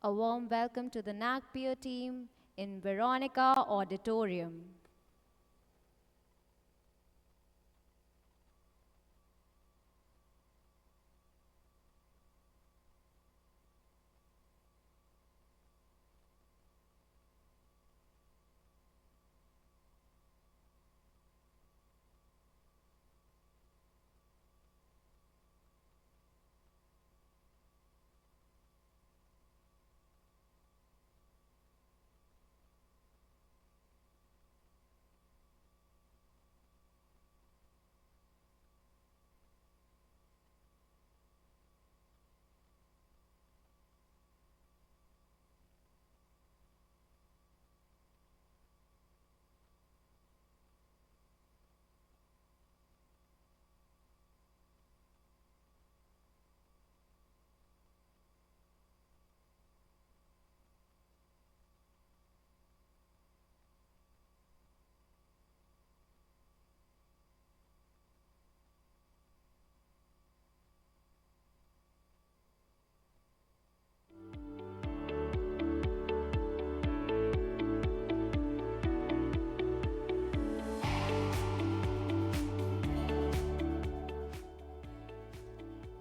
A warm welcome to the NACPEER team in Veronica Auditorium.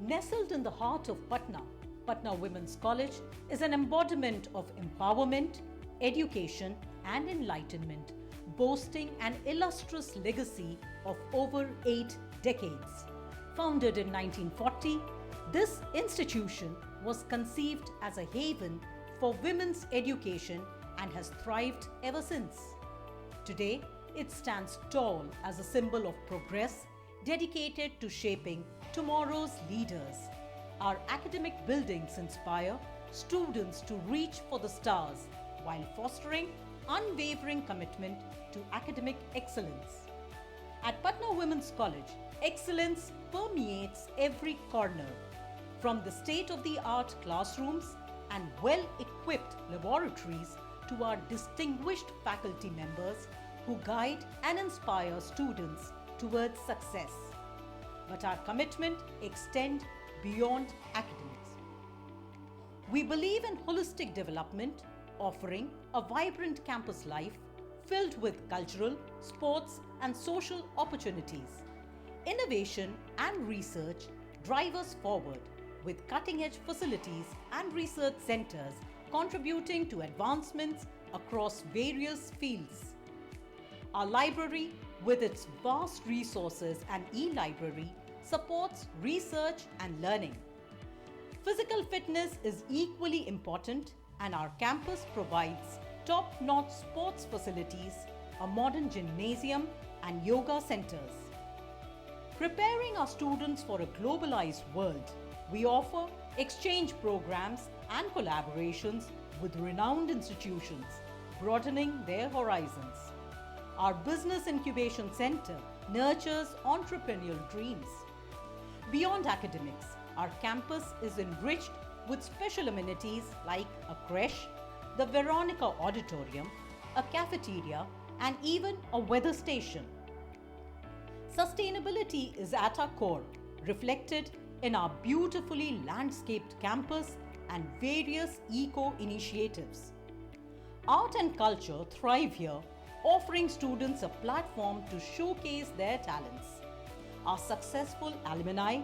Nestled in the heart of Patna, Patna Women's College is an embodiment of empowerment, education and enlightenment, boasting an illustrious legacy of over 8 decades. Founded in 1940, this institution was conceived as a haven for women's education and has thrived ever since. Today, it stands tall as a symbol of progress, dedicated to shaping tomorrow's leaders. Our academic buildings inspire students to reach for the stars while fostering unwavering commitment to academic excellence. At Patna Women's College, excellence permeates every corner, from the state-of-the-art classrooms and well-equipped laboratories to our distinguished faculty members who guide and inspire students towards success. But our commitment extends beyond academics. We believe in holistic development, offering a vibrant campus life filled with cultural, sports, and social opportunities. Innovation and research drive us forward, with cutting-edge facilities and research centers contributing to advancements across various fields. Our library, with its vast resources and e-library, supports research and learning. Physical fitness is equally important, and our campus provides top-notch sports facilities, a modern gymnasium, and yoga centers. Preparing our students for a globalized world, we offer exchange programs and collaborations with renowned institutions, broadening their horizons. Our Business Incubation Center nurtures entrepreneurial dreams. Beyond academics, our campus is enriched with special amenities like a creche, the Veronica Auditorium, a cafeteria, and even a weather station. Sustainability is at our core, reflected in our beautifully landscaped campus and various eco-initiatives. Art and culture thrive here, offering students a platform to showcase their talents. Our successful alumni,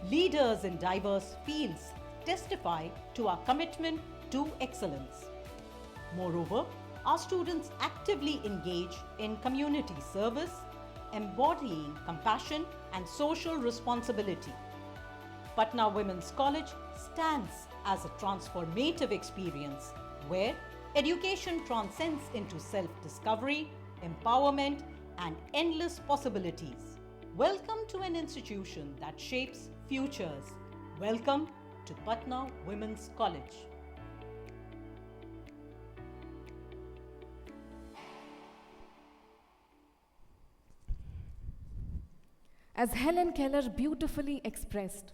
leaders in diverse fields, testify to our commitment to excellence. Moreover, our students actively engage in community service, embodying compassion and social responsibility. Patna Women's College stands as a transformative experience where education transcends into self-discovery, empowerment, and endless possibilities. Welcome to an institution that shapes futures. Welcome to Patna Women's College. As Helen Keller beautifully expressed,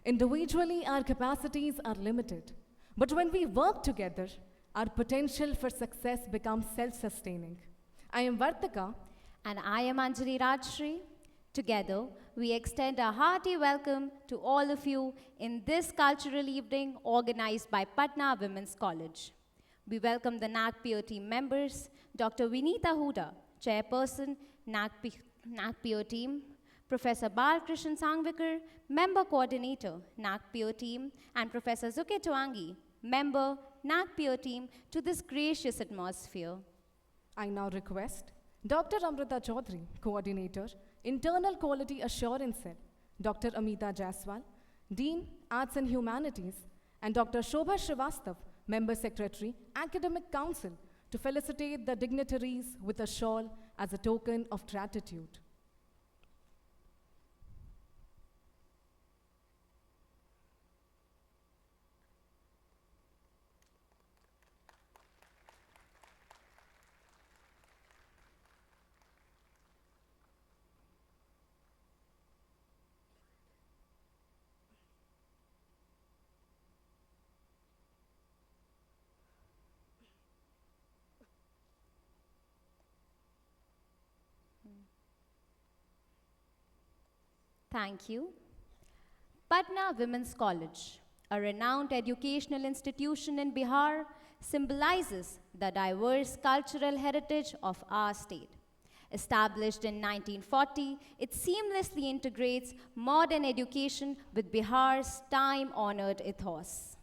individually our capacities are limited, but when we work together, our potential for success becomes self-sustaining. I am Vartika. And I am Anjali Rajshri. Together, we extend a hearty welcome to all of you in this cultural evening organized by Patna Women's College. We welcome the NACPO team members, Dr. Vinita Huda, Chairperson, NACPO team, Professor Balkrishan Sangvikar, Member Coordinator, NACPO team, and Professor Zuke Twangi, Member, NACPO team, to this gracious atmosphere. I now request Dr. Amrita Chaudhary, Coordinator, Internal Quality Assurance Cell, Dr. Amita Jaiswal, Dean, Arts and Humanities, and Dr. Shobha Srivastav, Member Secretary, Academic Council, to felicitate the dignitaries with a shawl as a token of gratitude. Thank you. Patna Women's College, a renowned educational institution in Bihar, symbolizes the diverse cultural heritage of our state. Established in 1940, it seamlessly integrates modern education with Bihar's time-honored ethos.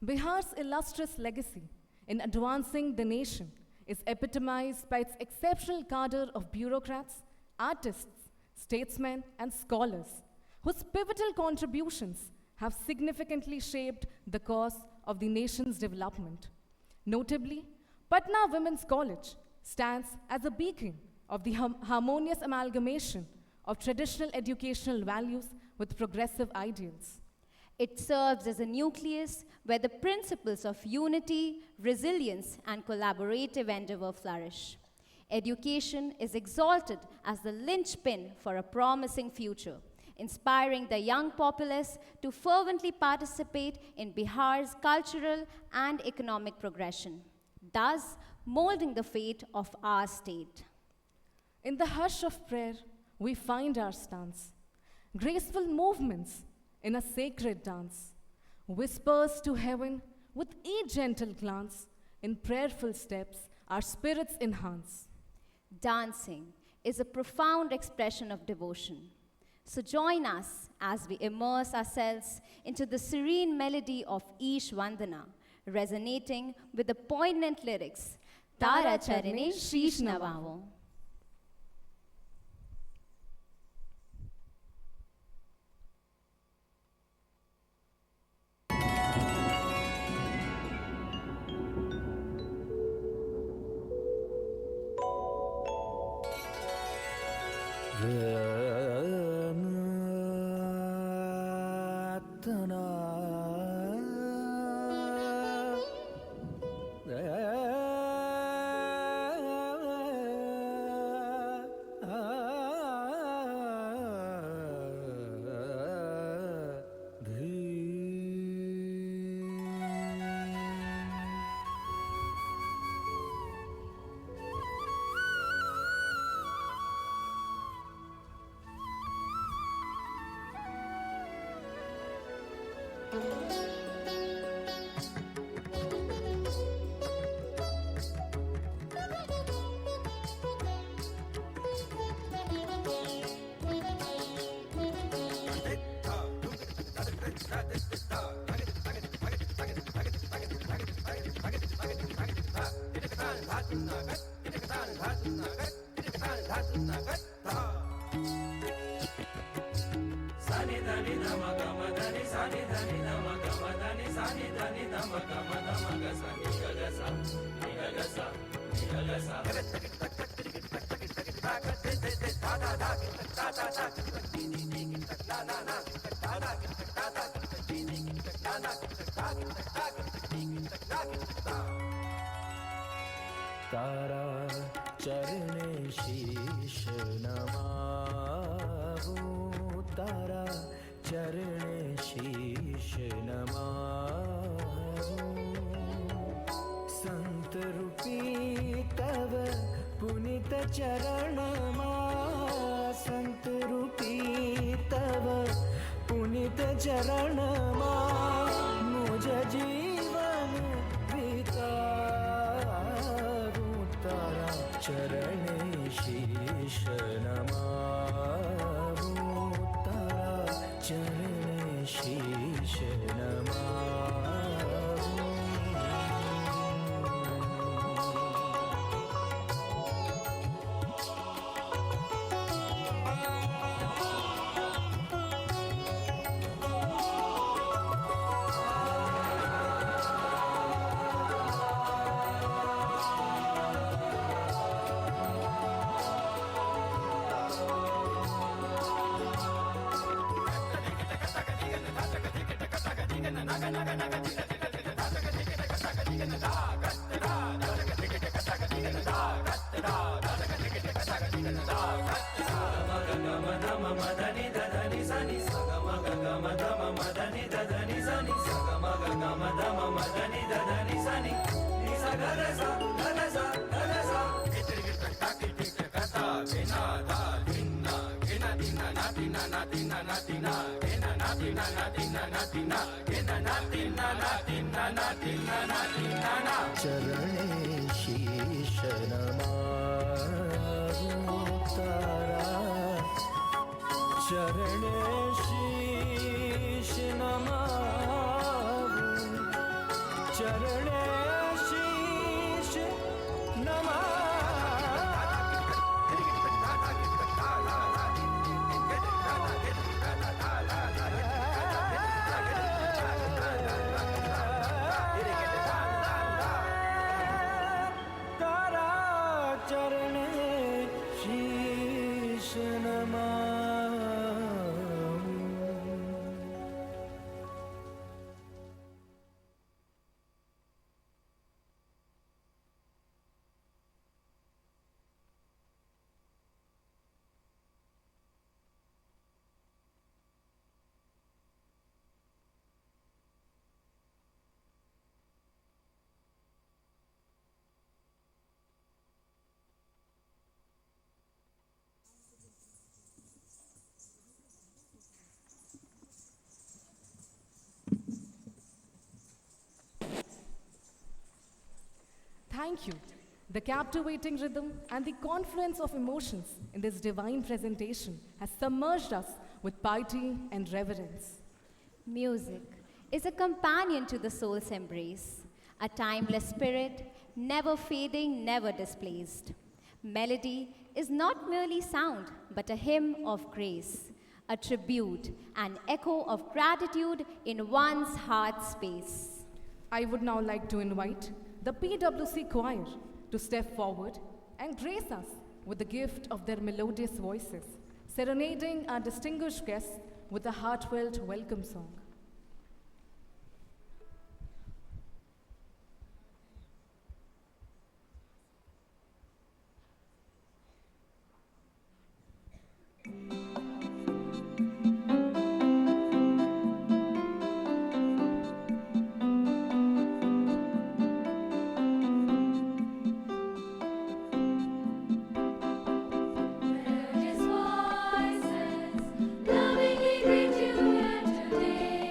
Bihar's illustrious legacy in advancing the nation is epitomized by its exceptional cadre of bureaucrats, artists, statesmen, and scholars, whose pivotal contributions have significantly shaped the course of the nation's development. Notably, Patna Women's College stands as a beacon of the harmonious amalgamation of traditional educational values with progressive ideals. It serves as a nucleus where the principles of unity, resilience, and collaborative endeavor flourish. Education is exalted as the linchpin for a promising future, inspiring the young populace to fervently participate in Bihar's cultural and economic progression, thus molding the fate of our state. In the hush of prayer, we find our stance, graceful movements in a sacred dance, whispers to heaven with each gentle glance, in prayerful steps our spirits enhance. Dancing is a profound expression of devotion. So join us as we immerse ourselves into the serene melody of Ish Vandana, resonating with the poignant lyrics, Tara Charane Sheesh Navavo. तारा चरणे शीश नमावो तारा चरणे शीश नमावो संत रूपी तव पुनित चरण मा संत रूपी चरणमा मुझ जीवन बिताऊं तारा चरणे शीश नमाऊं तारा चरणे शीश नमाऊं चरणे शीश नमाऊं तारा चरणे शीश नमाऊं चरणे शीश तारा चरणे शीश नमाऊं Thank you. The captivating rhythm and the confluence of emotions in this divine presentation has submerged us with piety and reverence. Music is a companion to the soul's embrace, a timeless spirit, never fading, never displaced. Melody is not merely sound, but a hymn of grace, a tribute, an echo of gratitude in one's heart space. I would now like to invite the PWC choir to step forward and grace us with the gift of their melodious voices, serenading our distinguished guests with a heartfelt welcome song. Melodious voices, lovingly greet you here today.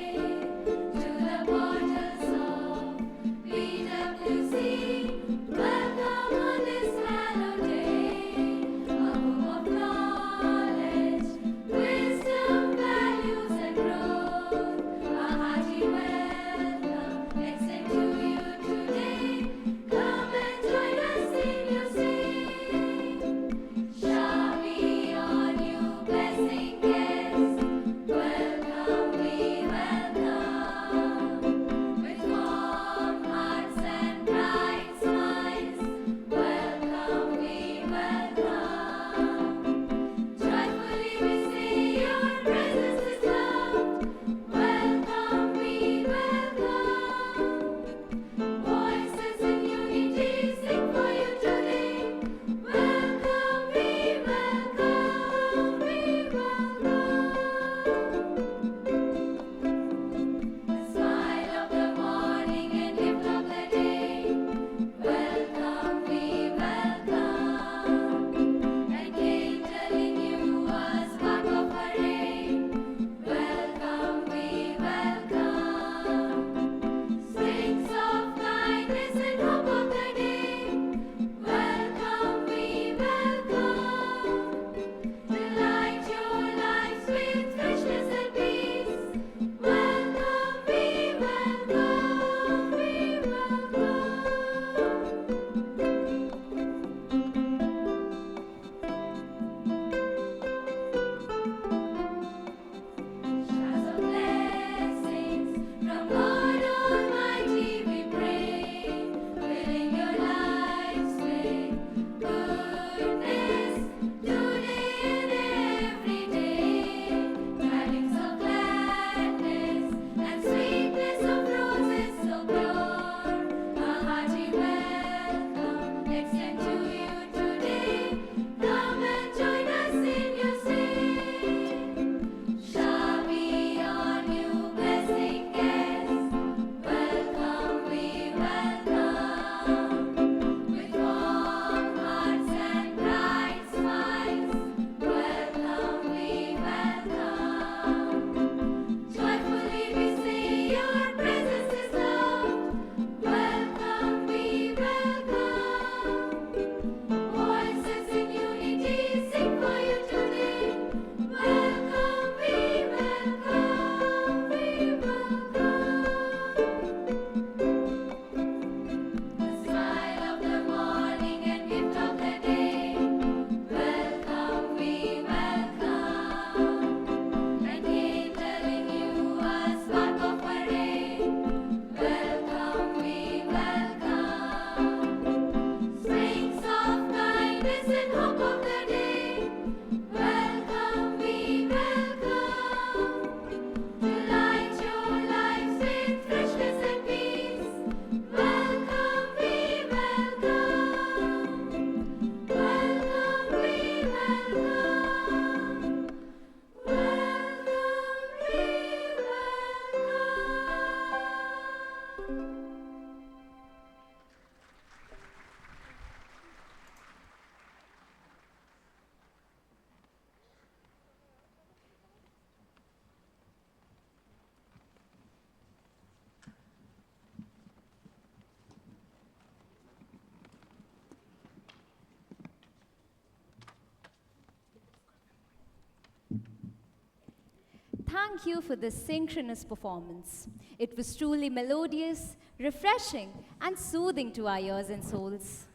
thank you for this synchronous performance. It was truly melodious, refreshing, and soothing to our ears and souls.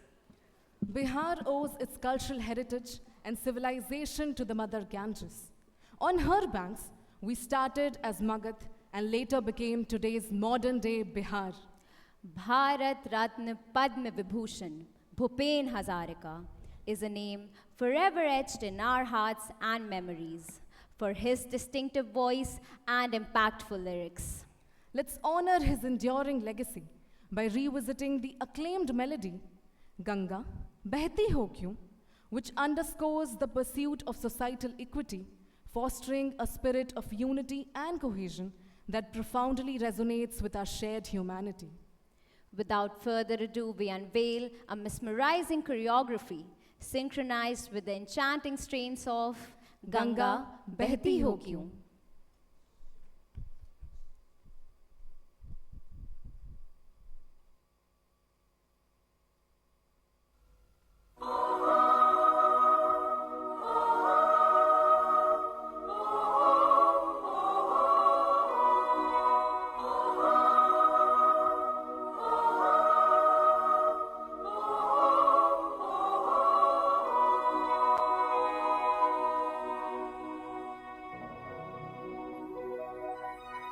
Bihar owes its cultural heritage and civilization to the mother Ganges. On her banks, we started as Magadh and later became today's modern-day Bihar. Bharat Ratna Padma Vibhushan Bhupen Hazarika is a name forever etched in our hearts and memories for his distinctive voice and impactful lyrics. Let's honor his enduring legacy by revisiting the acclaimed melody, Ganga, Behti Ho Kyun, which underscores the pursuit of societal equity, fostering a spirit of unity and cohesion that profoundly resonates with our shared humanity. Without further ado, we unveil a mesmerizing choreography synchronized with the enchanting strains of Ganga Behti Ho Kyun.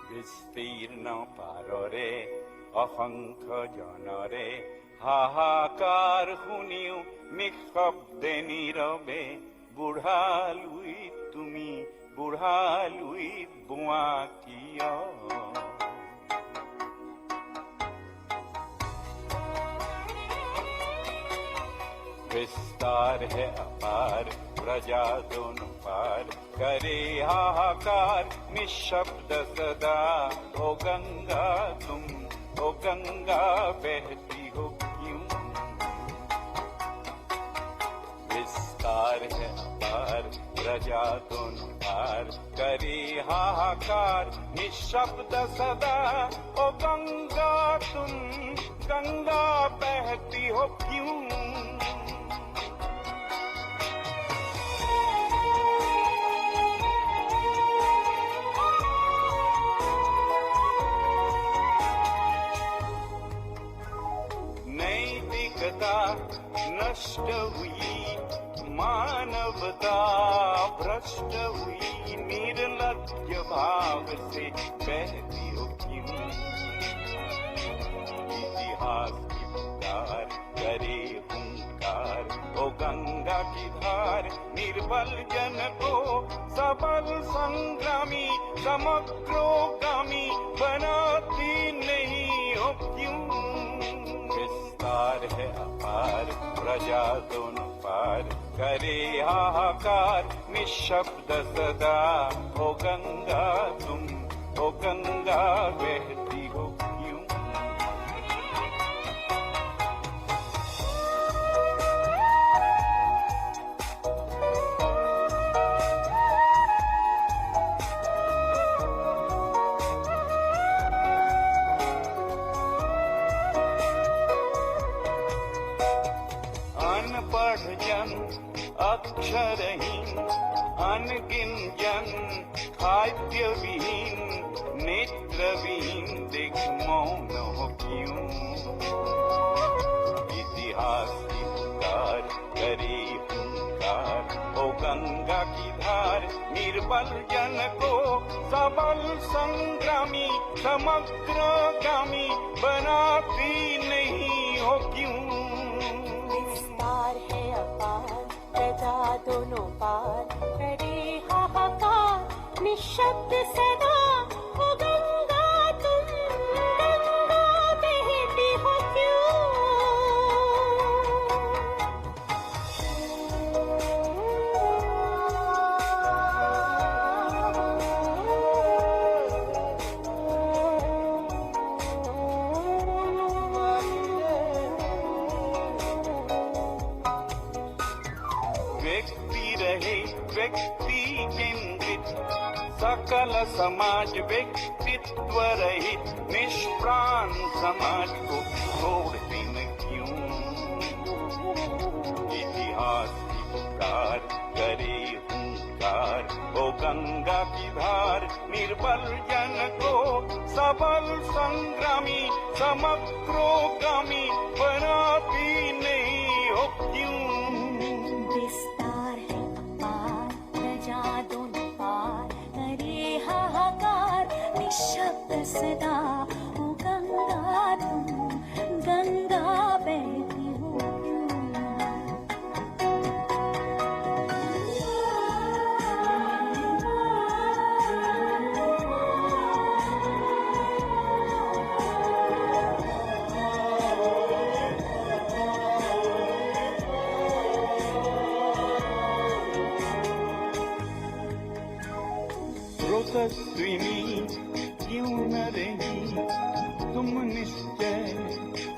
বিস্তীর্ণ পাররে অসংখ্য জনরে হাহাকাৰ শুনিও নিঃশব্দে নীৰৱে বুঢ়ালুই তুমি বুঢ়ালুই বোৱা কিয় विस्तार है अपार प्रजा दोनों पार करे हाहाकार निशब्द सदा ओ गंगा तुम ओ गंगा बहती हो क्यों विस्तार है अपार प्रजा दोनों पार करे हाहाकार निशब्द सदा ओ गंगा तुम गंगा बहती हो क्यों नष्ट हुई मानवता भ्रष्ट हुई निर्लज्ज भाव से बहती हो क्यों इतिहास की पुकार करे हुंकार ओ गंगा की धार निर्बल जन को सबल संग्रामी समग्रोगामी बनाती नहीं हो क्यों विस्तार है अपार प्रजा दोनों पार करे हाहाकार निशब्द सदा ओ गंगा तुम ओ गंगा बहती हो क्यों अक्षरहीन अनगिन जन खाद्यविहीन नेत्रविहीन देख मौन हो क्यों इतिहास की पुकार करे हुंकार ओ गंगा की धार निर्बल जन को सबल संग्रामी समग्रगामी बनाती नहीं हो क्यों विस्तार है अपार प्रजा दोनों पार करे हाहाकार निशब्द सदा ओ गंगा तुम गंगा बहती हो क्यों व्यक्ति केंद्रित सकल समाज व्यक्तित्व रहित निष्प्राण समाज को छोड़ देना क्यों इतिहास की पुकार करे हुंकार उद्धार, ओ गंगा की धार, निर्बल जन को सबल संग्रामी, समग्रोगामी बनाती नहीं हो क्यों? विस्तार है अपार, प्रजा दोनों पार, करे हाहाकार, निःशब्द सदा, ओ गंगा तुम, गंगा बहती हो स्रोतस्विनी क्यों न रही तुम निश्चय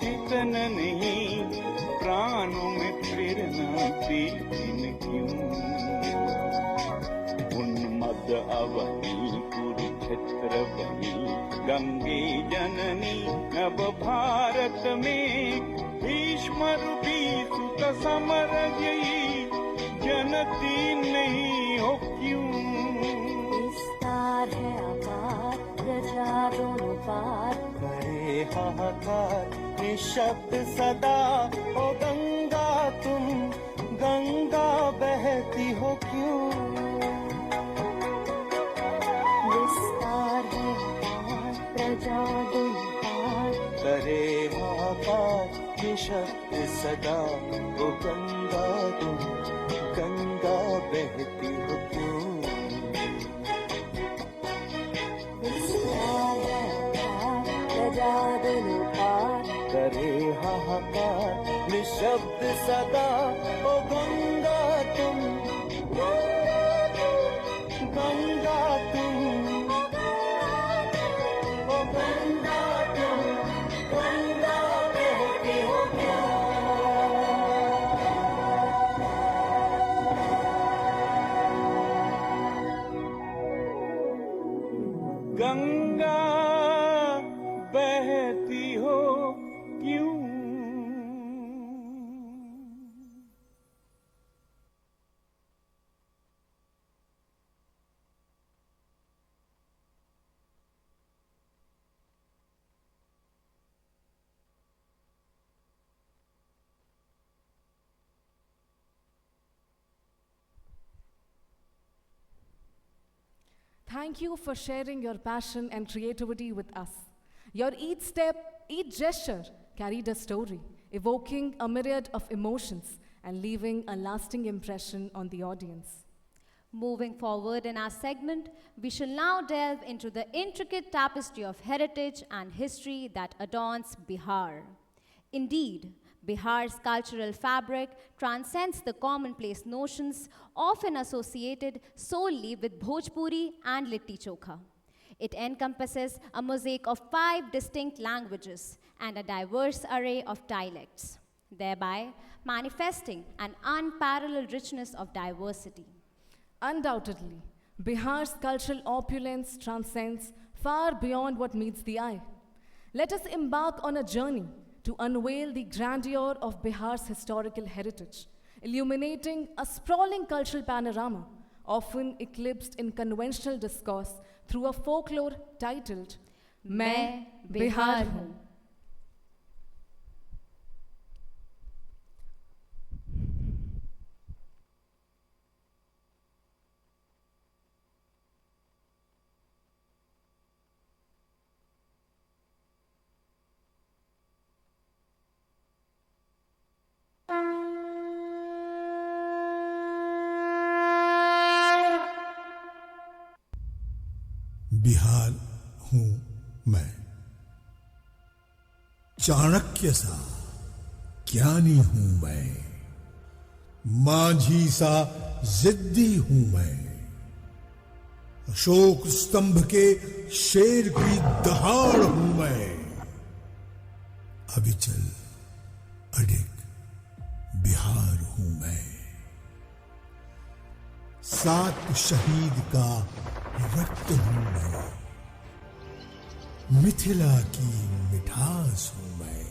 चेतन नहीं, प्राणों में प्रेरणा तीन क्यों? उन्मद अवनी कुरुक्षेत्र बनी, गंगे जननी नव भारत में, भीष्म रूपी सुत समर गई, जनती नहीं हो क्यों? विस्तार है अपार, प्रजा दोनों पार, करे हाहाकार, निःशब्द सदा, ओ गंगा तुम, गंगा बहती हो क्यों? विस्तार है अपार, प्रजा दोनों पार, करे हाहाकार, निःशब्द सदा, ओ गंगा तुम, गंगा बहती हो क्यों? विस्तार है अपार, प्रजा दोनों पार, करे हाहाकार, निःशब्द सदा, ओ गंगा तुम, गंगा तुम, ओ गंगा तुम, गंगा बहती हो क्यों? गंगा बहती हो क्यों? Thank you for sharing your passion and creativity with us. Your each step, each gesture carried a story, evoking a myriad of emotions and leaving a lasting impression on the audience. Moving forward in our segment, we shall now delve into the intricate tapestry of heritage and history that adorns Bihar. Indeed, Bihar's cultural fabric transcends the commonplace notions often associated solely with Bhojpuri and Litti Chokha. It encompasses a mosaic of 5 distinct languages and a diverse array of dialects, thereby manifesting an unparalleled richness of diversity. Undoubtedly, Bihar's cultural opulence transcends far beyond what meets the eye. Let us embark on a journey to unveil the grandeur of Bihar's historical heritage, illuminating a sprawling cultural panorama, often eclipsed in conventional discourse through a folklore titled Main Bihar Hoon. Bihar हूं मैं, चाणक्य सा ज्ञानी हूं मैं, माझी सा जिद्दी हूं मैं, अशोक स्तंभ के शेर की दहाड़ हूं मैं, अविचल अडिग बिहार हूं मैं, 7 शहीद का रक्त हूं मैं, मिथिला की मिठास हूं मैं,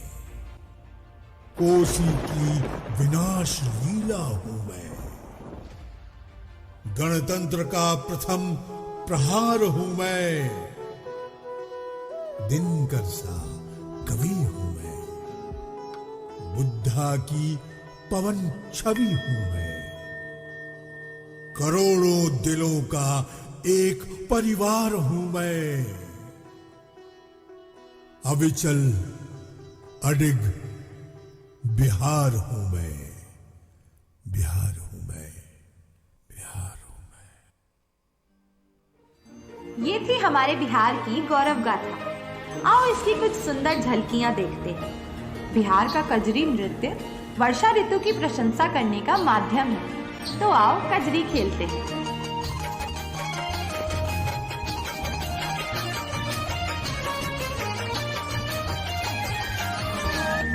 कोसी की विनाश लीला हूं मैं, गणतंत्र का प्रथम प्रहार हूं मैं, दिनकर सा कवि हूं मैं, बुद्धा की पवन छवि हूं मैं, करोड़ों दिलों का एक परिवार हूं मैं, अविचल अडिग बिहार हूं मैं, बिहार हूं मैं, बिहार हूं मैं। ये थी हमारे बिहार की गौरव गाथा। आओ इसकी कुछ सुंदर झलकियां देखते हैं। बिहार का कजरी नृत्य वर्षा ऋतु की प्रशंसा करने का माध्यम है, तो आओ कजरी खेलते हैं।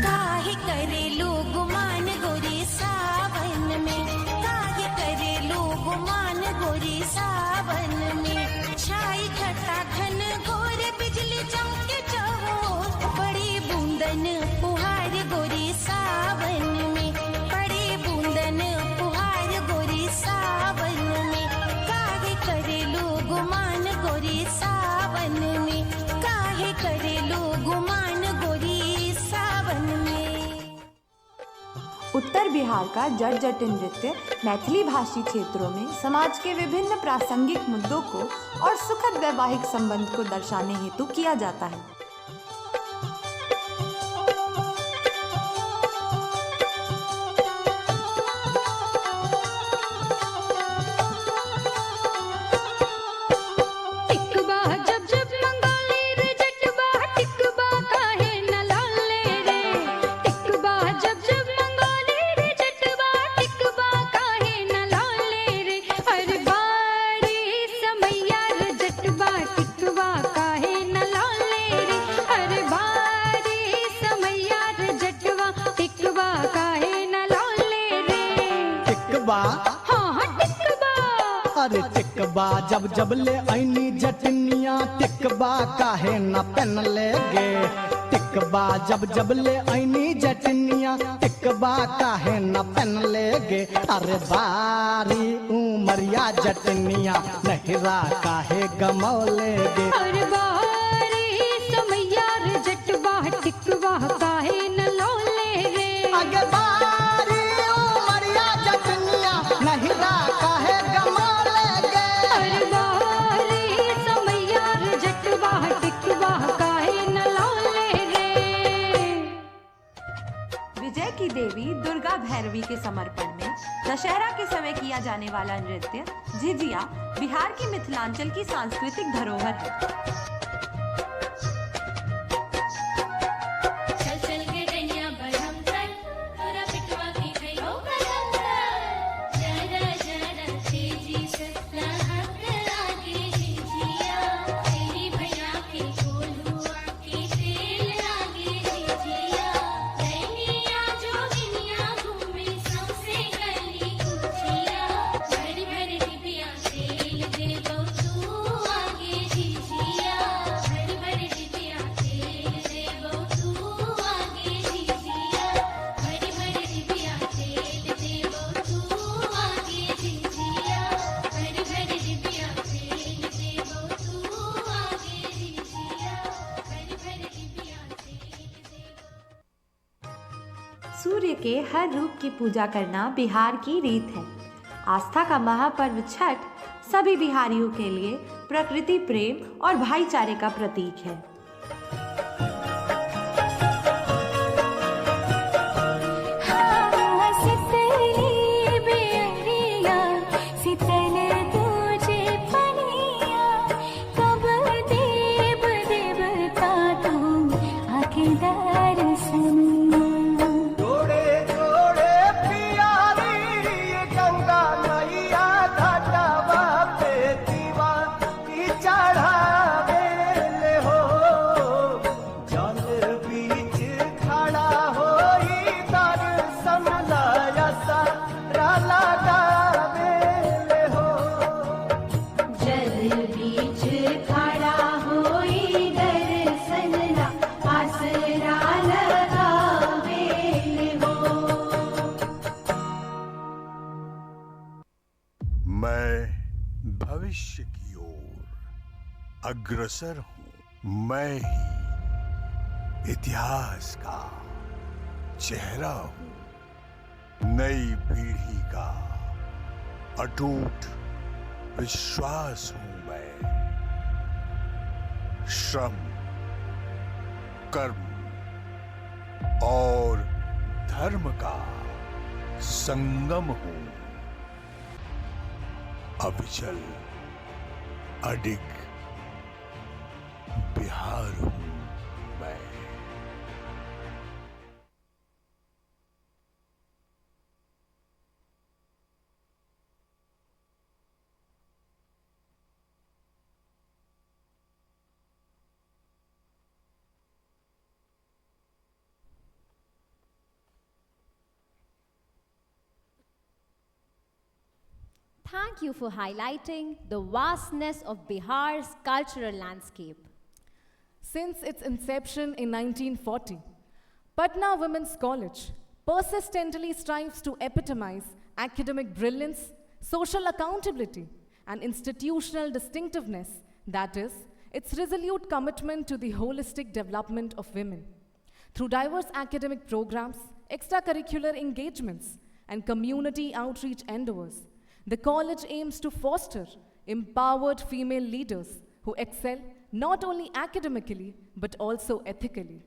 काहे करे लोग मान गोरी सावन में, काहे करे लोग मान गोरी सावन में, छाई घटा घन घोर बिजली चमके चहोर, बड़ी बूंदन फुहार गोरी सावन में, बड़ी बूंदन फुहार गोरी सावन में, काहे करे लोग मान गोरी सावन में, काहे करे लोग मान गोरी सावन में। उत्तर बिहार का जट जटिन नृत्य मैथिली भाषी क्षेत्रों में समाज के विभिन्न प्रासंगिक मुद्दों को और सुखद वैवाहिक संबंध को दर्शाने हेतु किया जाता है। अरे टिकबा जब जब ले आईनी जटनिया, टिकबा काहे न पहन लेगे, टिकबा जब जब ले आईनी जटनिया, टिकबा काहे न पहन लेगे, अरे बारी उमरिया जटनिया नहिरा काहे गमौलेगे, अरे बारी समैया रे जटवा टिकवा काहे न लौले रे, अगे बारी उमरिया जटनिया नहिरा काहे गमौलेगे, अरे बारी समैया रे जटवा टिकवा काहे न लौले रे। विजय की देवी दुर्गा भैरवी के समर्पण में दशहरा के समय किया जाने वाला नृत्य झिझिया बिहार की मिथिलांचल की सांस्कृतिक धरोहर है। सूर्य के हर रूप की पूजा करना बिहार की रीत है। आस्था का महापर्व छठ सभी बिहारियों के लिए प्रकृति प्रेम और भाईचारे का प्रतीक है। जल बीच अग्रसर हूं। मैं ही इतिहास का चेहरा हूं। नई पीढ़ी का अटूट विश्वास हूं मैं। श्रम, कर्म और धर्म का संगम हूं। अविचल अडिग बिहार हूं मैं। Thank you for highlighting the vastness of Bihar's cultural landscape. Since its inception in 1940, Patna Women's College persistently strives to epitomize academic brilliance, social accountability, and institutional distinctiveness, that is, its resolute commitment to the holistic development of women. Through diverse academic programs, extracurricular engagements, and community outreach endeavors, the college aims to foster empowered female leaders who excel not only academically but also ethically.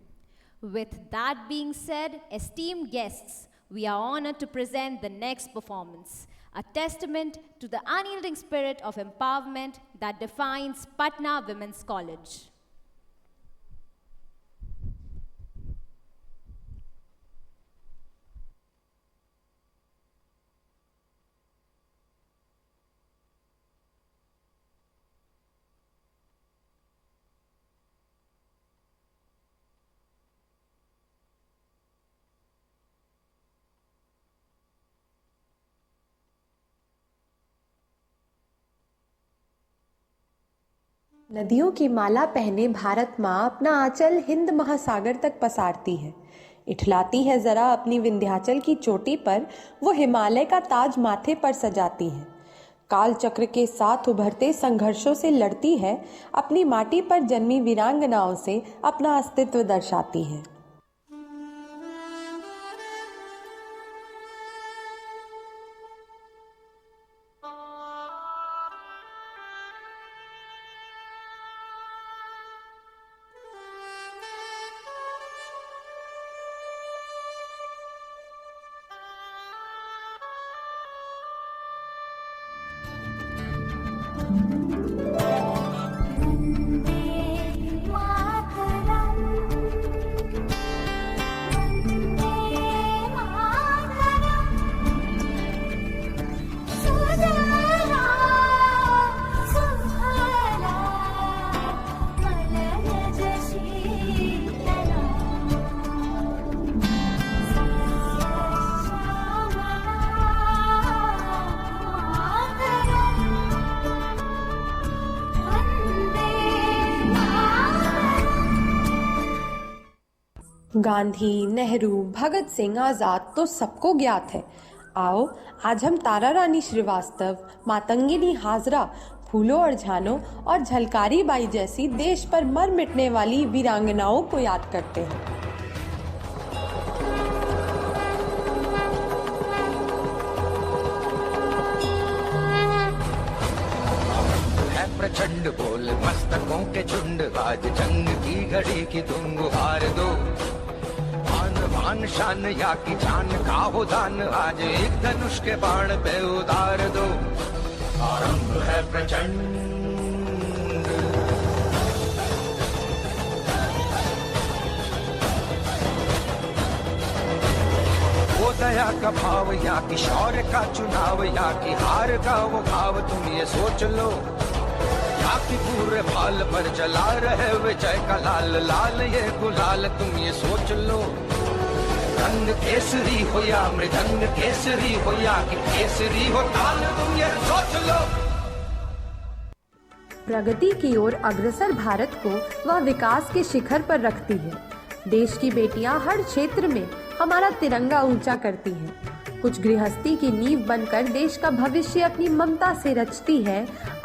With that being said, esteemed guests, we are honored to present the next performance, a testament to the unyielding spirit of empowerment that defines Patna Women's College. नदियों की माला पहने भारत माँ अपना आंचल हिंद महासागर तक पसारती है। इठलाती है जरा अपनी विंध्याचल की चोटी पर, वो हिमालय का ताज माथे पर सजाती है। काल चक्र के साथ उभरते संघर्षों से लड़ती है, अपनी माटी पर जन्मी वीरांगनाओं से अपना अस्तित्व दर्शाती है। गांधी, नेहरू, भगत सिंह, आजाद तो सबको ज्ञात है। आओ आज हम तारा रानी श्रीवास्तव, मातंगिनी हाजरा, फूलों और झानों और झलकारी बाई जैसी देश पर मर मिटने वाली वीरांगनाओं को याद करते हैं। है प्रचंड बोल मस्तकों के झुंड, आज जंग की घड़ी की तुम गुहार दो। आन शान या की जान का हो दान, आज एक धनुष के बाण पे उतार दो। आरंभ है प्रचंड। वो दया का भाव या की शौर्य का चुनाव, या की हार का वो भाव तुम ये सोच लो। या की पूरे बाल पर जला रहे विजय का लाल लाल ये गुलाल तुम ये सोच लो। रंग केसरी हो या मृदंग केसरी हो, या कि केसरी हो ताल तुम ये सोच लो। प्रगति की ओर अग्रसर भारत को वह विकास के शिखर पर रखती है। देश की बेटियां हर क्षेत्र में हमारा तिरंगा ऊंचा करती हैं। कुछ गृहस्थी की नींव बनकर देश का भविष्य अपनी ममता से रचती है।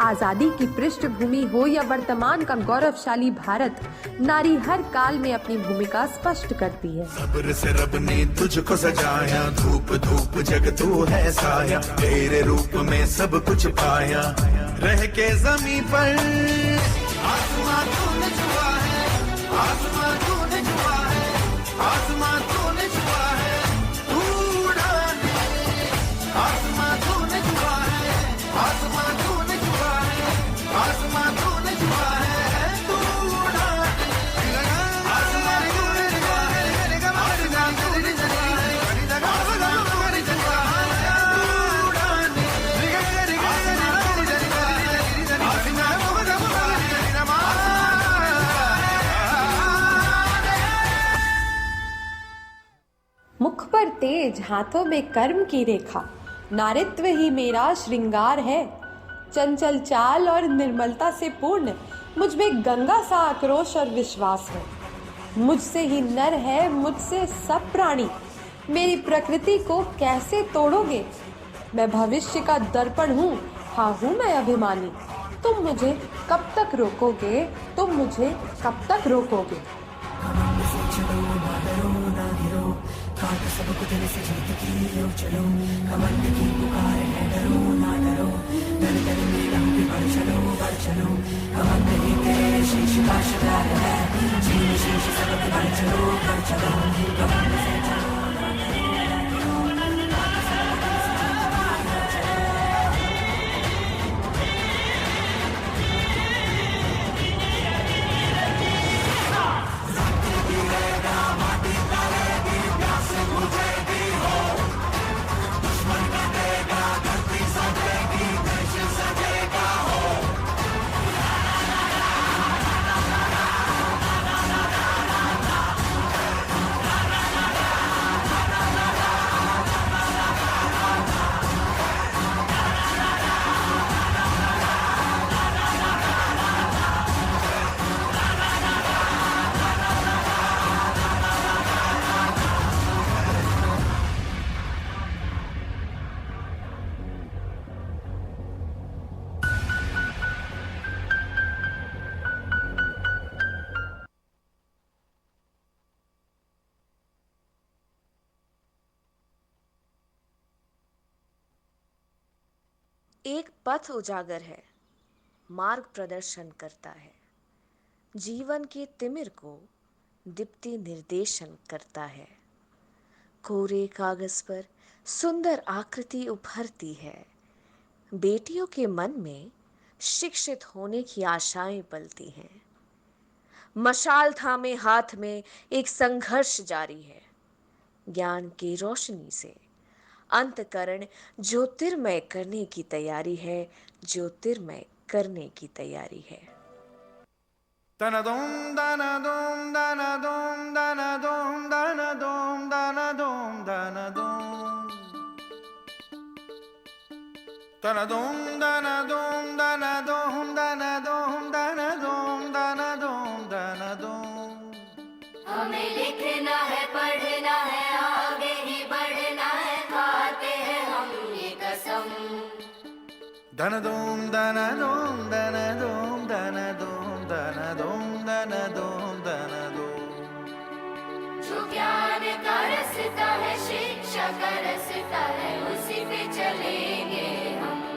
आजादी की पृष्ठभूमि हो या वर्तमान का गौरवशाली भारत, नारी हर काल में अपनी भूमिका स्पष्ट करती है। सब्र से रब ने तुझको सजाया, धूप धूप जग तू है साया, तेरे रूप में सब कुछ पाया, रह के जमीन पर आसमां तूने छुआ है, आसमां तूने छुआ है, आसमां तूने छुआ है, तू उड़ाने, आसमां तूने छुआ है, आसमां तूने छुआ है, आसमां तूने छुआ है, तू उड़ाने, आसमां तूने छुआ है, आसमां तूने छुआ है, आसमां तूने छुआ है, तू उड़ाने, मुख पर तेज, हाथों में कर्म की रेखा, नारित्व ही मेरा श्रृंगार है। चंचल चाल और निर्मलता से पूर्ण मुझ में गंगा सा आक्रोश और विश्वास है। मुझसे ही नर है, मुझसे सब प्राणी, मेरी प्रकृति को कैसे तोड़ोगे? मैं भविष्य का दर्पण हूँ, हाँ हूँ मैं अभिमानी। तुम मुझे कब तक रोकोगे, तुम मुझे कब तक रोकोगे? एक पथ उजागर है, मार्ग प्रदर्शन करता है, जीवन के तिमिर को दीप्ति निर्देशन करता है। कोरे कागज पर सुंदर आकृति उभरती है, बेटियों के मन में शिक्षित होने की आशाएं पलती हैं। मशाल थामे हाथ में एक संघर्ष जारी है, ज्ञान की रोशनी से अंतकरण ज्योतिर्मय करने की तैयारी है, ज्योतिर्मय करने की तैयारी है। तनदोम दानादोम दानादोम दानादोम दानादोम दानादोम दानादोम तनदोम दानादोम दानादोम दानादोम दानादोम दानादोम दानादोम। हमें लिखना है, पढ़ना है, आगे ही बढ़ना है, खाते हैं हम ये कसम। दानादोम दानादोम दानादोम दानादोम दानादोम दानादोम दानादोम। जो ज्ञान का रास्ता है, शिक्षा का रास्ता है, उसी पे चलेंगे हम।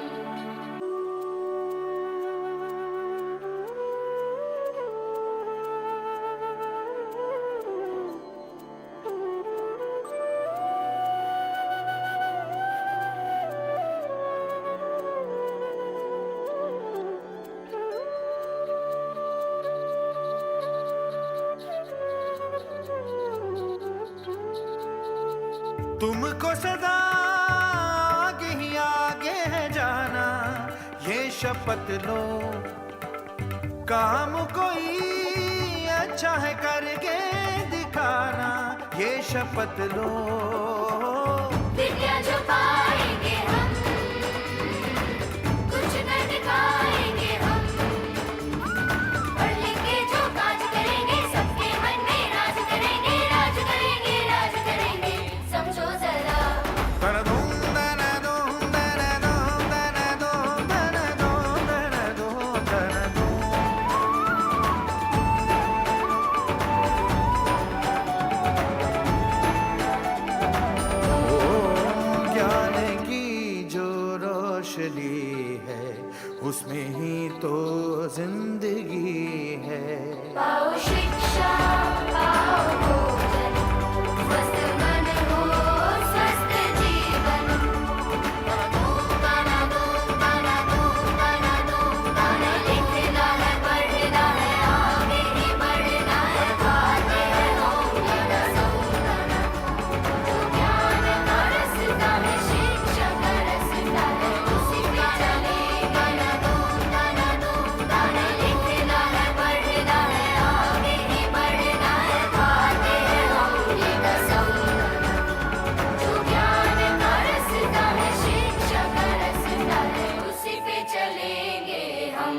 तुमको सदा आगे ही आगे है जाना, ये शपथ लो। काम कोई अच्छा है करके दिखाना, ये शपथ लो। विद्या जो पाएंगे हम, कुछ न दिखाएंगे हम। पढ़ लिख के जो काज करेंगे, सबके मन में राज करेंगे, राज करेंगे, राज करेंगे। समझो जरा। जिंदगी है। पाओ शिक्षा, पाओ भोजन, स्वस्थ मन हो स्वस्थ जीवन। लिखना है, पढ़ना है, आगे ही बढ़ना है, खाते हैं होंगे रसोई। जो ज्ञान का रसता है, शिक्षा का रसता है, उसी पे चलेगा लिखना है, पढ़ना है, आगे ही बढ़ना है, खाते हैं होंगे रसोई। जो ज्ञान का रसता है, शिक्षा का रसता है, उसी पे चलेंगे हम।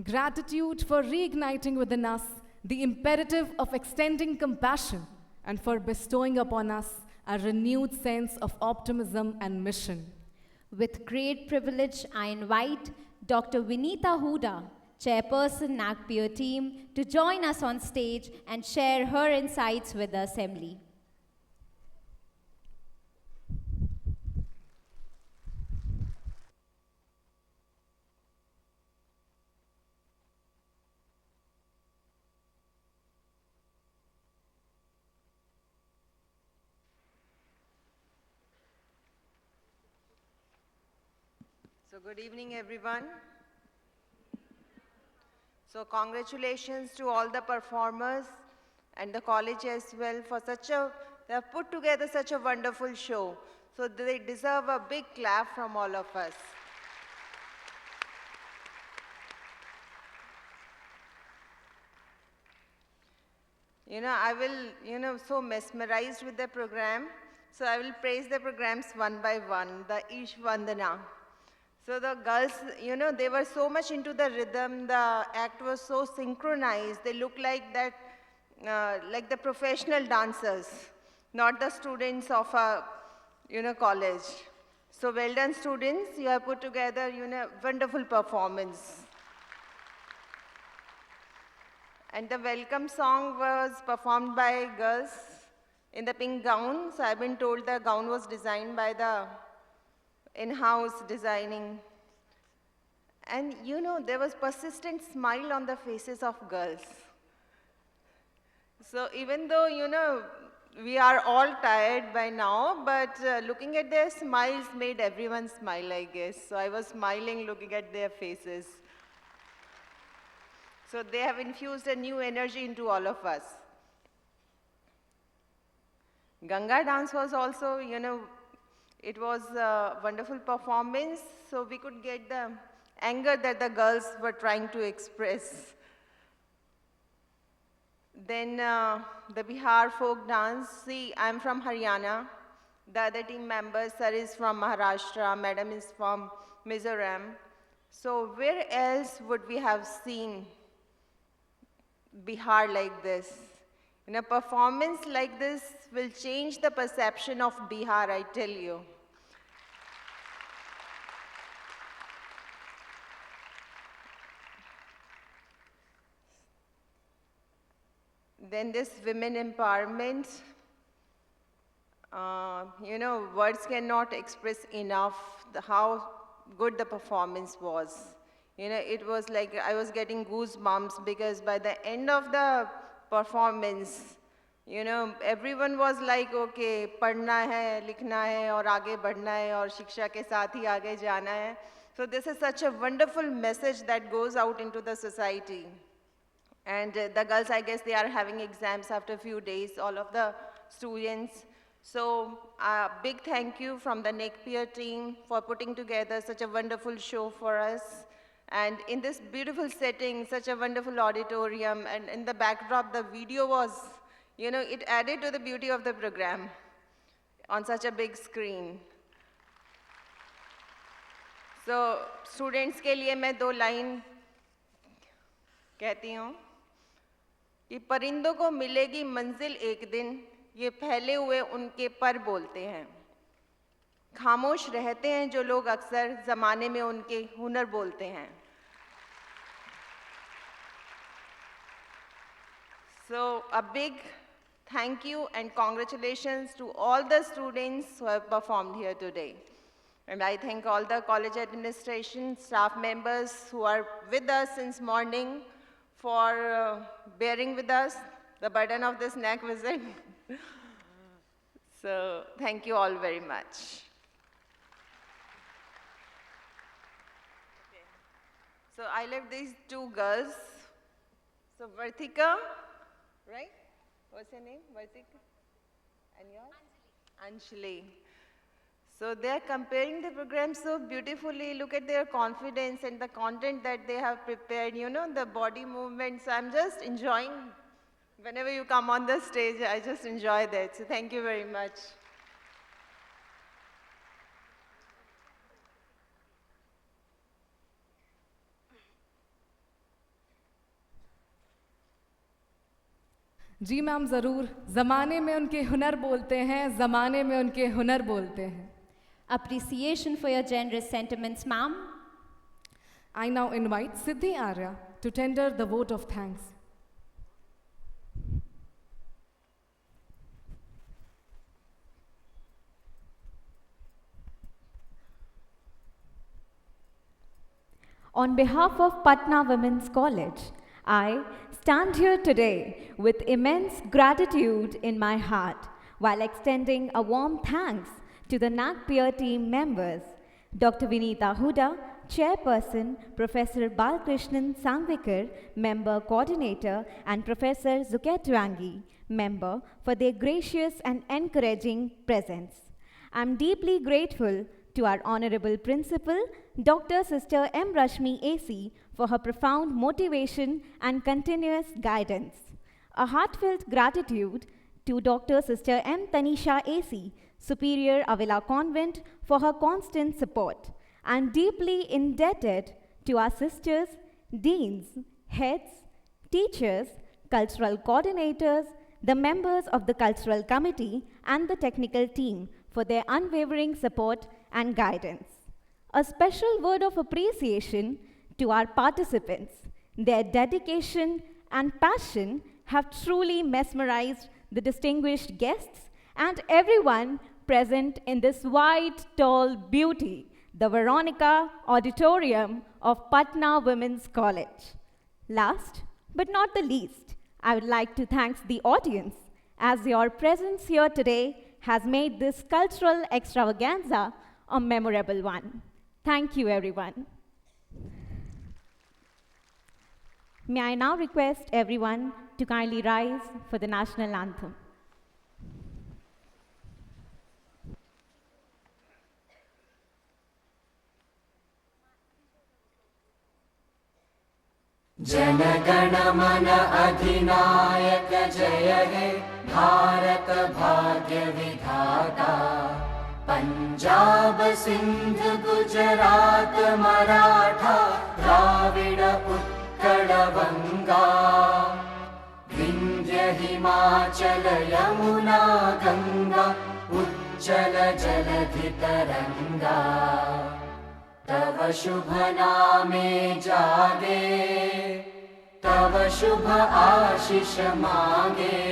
Gratitude for reigniting within us the imperative of extending compassion and for bestowing upon us a renewed sense of optimism and mission. With great privilege, I invite Dr. Vinita Huda, Chairperson NACPEER team, to join us on stage and share her insights with the Assembly. So good evening, everyone. So congratulations to all the performers and the college as well for they have put together such a wonderful show. So they deserve a big clap from all of us. I will, so mesmerized with the program. So I will praise the programs one by one, the Ish Vandana. So the girls, they were so much into the rhythm, the act was so synchronized, they look like that, like the professional dancers, not the students of a, college. So well done, students, you have put together, wonderful performance. And the welcome song was performed by girls in the pink gown. So I've been told the gown was designed by the in-house designing. And there was persistent smile on the faces of girls. So even though, we are all tired by now, but looking at their smiles made everyone smile, I guess. So I was smiling looking at their faces. So they have infused a new energy into all of us. Ganga dance was also, it was a wonderful performance, so we could get the anger that the girls were trying to express. Then the Bihar folk dance. See, I'm from Haryana. The other team members, sir is from Maharashtra, madam is from Mizoram. So where else would we have seen Bihar like this? A performance like this will change the perception of Bihar, I tell you. Then this women empowerment, words cannot express enough how good the performance was. It was like I was getting goosebumps because by the end of the performance, everyone was like, okay, पढ़ना है, लिखना है और आगे बढ़ना है और शिक्षा के साथ ही आगे जाना है. So this is such a wonderful message that goes out into the society. And the girls, I guess, they are having exams after a few days, all of the students. So a big thank you from the NACPEER team for putting together such a wonderful show for us. And in this beautiful setting, such a wonderful auditorium, and in the backdrop, the video was, it added to the beauty of the program on such a big screen. So students के लिए मैं 2 line कहती हूँ कि परिंदों को मिलेगी मंजिल एक दिन, ये फैले हुए उनके पर बोलते हैं. खामोश रहते हैं जो लोग अक्सर ज़माने में उनके हुनर बोलते हैं. So a big Thank you and congratulations to all the students who have performed here today. And I thank all the college administration, staff members who are with us since morning for bearing with us the burden of this NAC visit. So thank you all very much. So I left these two girls. So Vartika, right? What's your name? Vartika? And yours? Anjali. So they're comparing the program so beautifully. Look at their confidence and the content that they have prepared, you know, the body movements. I'm just enjoying. Whenever you come on the stage, I just enjoy that. So thank you very much. जी ma'am ज़रूर, ज़माने में उनके हुनर बोलते हैं, ज़माने में उनके हुनर बोलते हैं. Appreciation for your generous sentiments, ma'am. I now invite Siddhi Arya to tender the vote of thanks. On behalf of Patna Women's College, I stand here today with immense gratitude in my heart while extending a warm thanks to the NAC peer team members, Dr. Vinita Huda, Chairperson, Professor Balkrishnan Sangvikar, Member Coordinator, and Professor Zuketwangi, Member, for their gracious and encouraging presence. I'm deeply grateful to our Honorable Principal, Dr. Sister M. Rashmi AC, for her profound motivation and continuous guidance. A heartfelt gratitude to Dr. Sister M. Tanisha AC, Superior Avila Convent, for her constant support. I'm deeply indebted to our sisters, deans, heads, teachers, cultural coordinators, the members of the cultural committee, and the technical team for their unwavering support and guidance. A special word of appreciation to our participants. Their dedication and passion have truly mesmerized the distinguished guests and everyone present in this white, tall beauty, the Veronica Auditorium of Patna Women's College. Last but not the least, I would like to thank the audience, as your presence here today has made this cultural extravaganza a memorable one. Thank you, everyone. May I now request everyone to kindly rise for the national anthem. जनगण मन अधिनायक जय हे भारत भाग्य विधाता पंजाब सिंध गुजरात मराठा द्राविड़ उत्कल बंगा विंध्य हिमाचल यमुना गंगा उज्जल जलधि तरंगा तव शुभ नामे जागे तव शुभ आशीष मांगे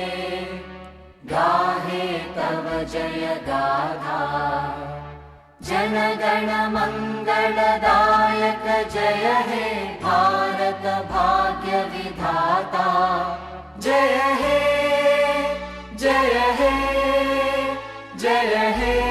गाहे तव जय गाथा जनगण मंगलदायक जय हे भारत भाग्य विधाता जय हे जय हे जय हे